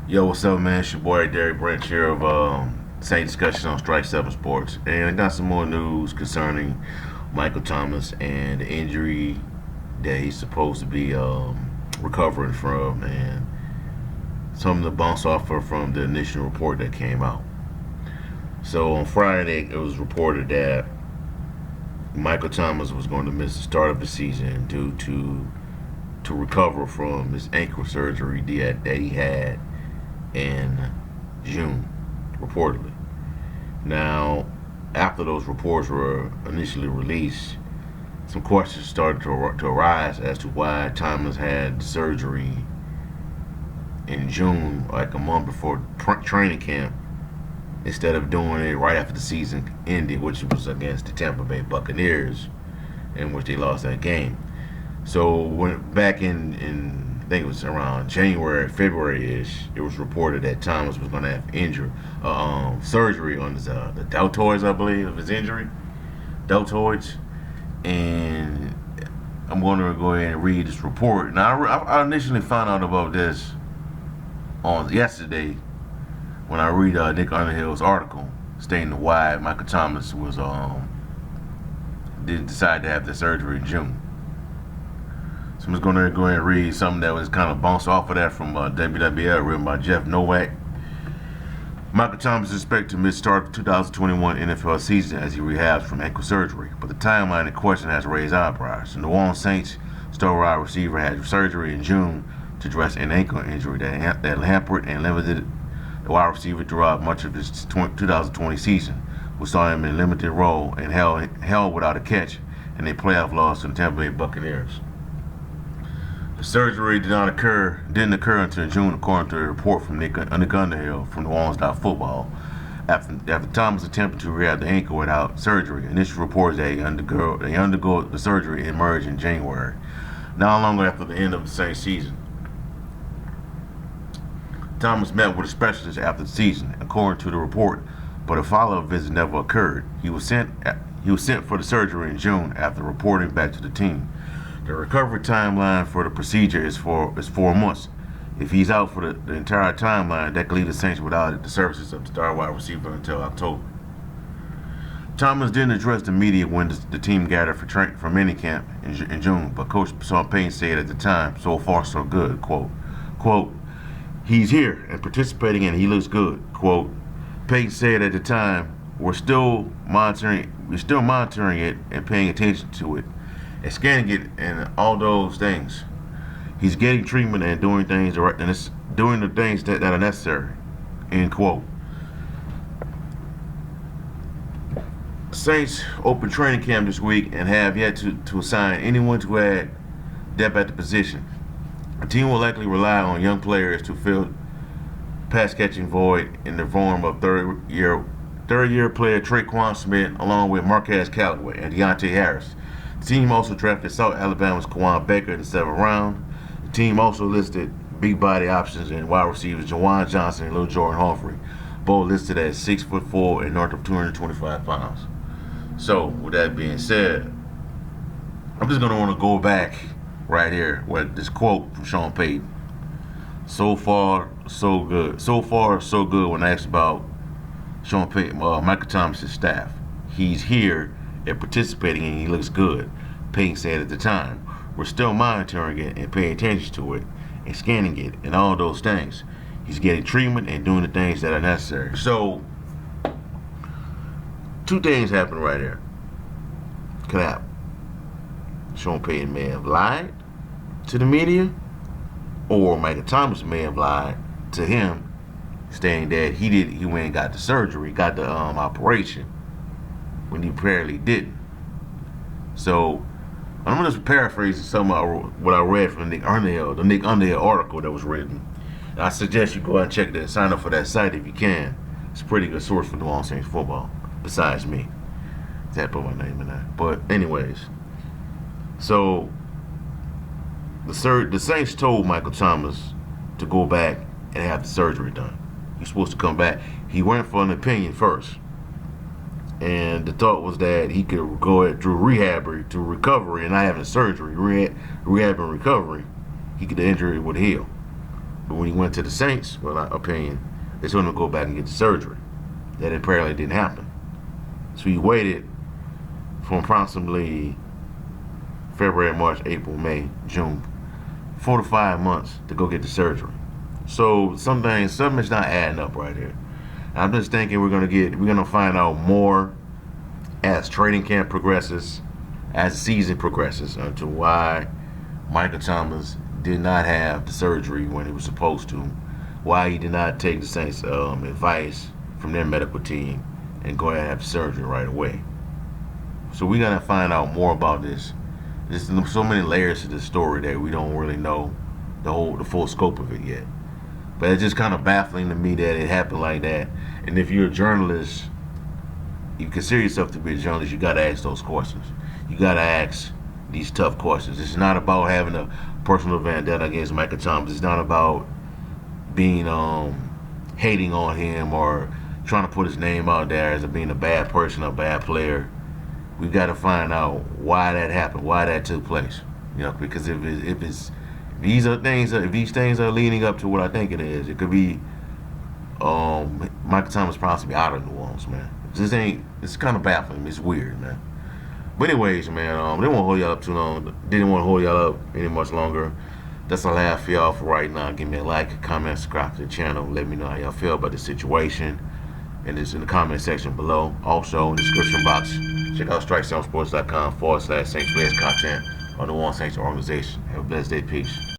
Yo, what's up, man? It's your boy Derek Branch here of Same Discussions on Strike 7 Sports. And I got some more news concerning Michael Thomas and the injury that he's supposed to be recovering from and some of the bounce off from the initial report that came out. So on Friday, it was reported that Michael Thomas was going to miss the start of the season due to recover from his ankle surgery that he had in June, reportedly. Now, after those reports were initially released, some questions started to arise as to why Thomas had surgery in June, like a month before training camp, instead of doing it right after the season ended, which was against the Tampa Bay Buccaneers, in which they lost that game. So when back in I think it was around January, February-ish, it was reported that Thomas was going to have surgery on his the deltoids, I believe, of his injury, deltoids. And I'm going to go ahead and read this report. Now, I initially found out about this on yesterday when I read Nick Underhill's article stating why Michael Thomas was did decide to have the surgery in June. So I'm just going to go ahead and read something that was kind of bounced off of that from WWL, written by Jeff Nowak. Michael Thomas is expected to miss start of 2021 NFL season as he rehabs from ankle surgery, but the timeline in question has raised eyebrows. The New Orleans Saints star wide receiver had surgery in June to address an ankle injury that hampered and limited the wide receiver throughout much of his 2020 season, which saw him in a limited role and held without a catch in a playoff loss to the Tampa Bay Buccaneers. The surgery didn't occur until June, according to a report from Nick Underhill from New Orleans.Football. After Thomas attempted to rehab the ankle without surgery, initial reports that he undergo the surgery emerged in January, not long after the end of the same season. Thomas met with a specialist after the season, according to the report, but a follow-up visit never occurred. He was sent for the surgery in June after reporting back to the team. The recovery timeline for the procedure is 4 months. If he's out for the entire timeline, that could leave the Saints without the services of the star wide receiver until October. Thomas didn't address the media when the team gathered for minicamp in June, but Coach Sean Payton said at the time, "So far, so good." Quote, "He's here and participating and he looks good." Quote, Payton said at the time, we're still monitoring it and paying attention to it and scanning it and all those things. He's getting treatment and doing things and it's doing the things that are necessary." End quote. Saints open training camp this week and have yet to assign anyone to add depth at the position. The team will likely rely on young players to fill pass-catching void in the form of third-year player Traquan Smith, along with Marquez Callaway and Deontay Harris. The team also drafted South Alabama's Kawan Baker in the 7th round. The team also listed big body options and wide receivers Jawan Johnson and Lil Jordan Humphrey, both listed at 6'4" and north of 225 pounds. So, with that being said, I'm just going to want to go back right here with this quote from Sean Payton. So far, so good. So far, so good when asked about Sean Payton, Michael Thomas' staff. He's here and participating and he looks good, Payton said at the time. We're still monitoring it and paying attention to it and scanning it and all those things. He's getting treatment and doing the things that are necessary. So, two things happen right here. Could happen. Sean Payton may have lied to the media, or Michael Thomas may have lied to him, saying that he went and got the surgery, got the operation, when he apparently didn't. So I'm just paraphrasing some of what I read from the Nick Underhill article that was written. And I suggest you go out and check that, sign up for that site if you can. It's a pretty good source for New Orleans Saints football, besides me. That put my name in that. But anyways, so the Saints told Michael Thomas to go back and have the surgery done. He's supposed to come back. He went for an opinion first. And the thought was that he could go through rehab to recovery and not having surgery, rehab and recovery, the injury would heal. But when he went to the Saints, well, my opinion, they told him to go back and get the surgery. That apparently didn't happen. So he waited from approximately February, March, April, May, June, 4 to 5 months to go get the surgery. So something's not adding up right here. I'm just thinking we're gonna find out more as training camp progresses, as the season progresses, onto why Michael Thomas did not have the surgery when he was supposed to, why he did not take the Saints' advice from their medical team and go ahead and have the surgery right away. So we gotta find out more about this. There's so many layers to this story that we don't really know the full scope of it yet. But it's just kind of baffling to me that it happened like that. And if you're a journalist, you consider yourself to be a journalist, you gotta ask those questions. You gotta ask these tough questions. It's not about having a personal vendetta against Michael Thomas. It's not about being hating on him or trying to put his name out there as being a bad person, a bad player. We got to find out why that happened, why that took place. Because if these things are leading up to what I think it is, it could be Michael Thomas possibly out of New Orleans, man. It's kind of baffling. It's weird, man. But anyways, man, didn't want to hold y'all up too long. Didn't want to hold y'all up any much longer. That's all I have for y'all for right now. Give me a like, comment, subscribe to the channel. Let me know how y'all feel about the situation. And it's in the comment section below. Also, in the description box, check out strike7sports.com/Saints Flares content on the One Saints organization. Have a blessed day. Peace.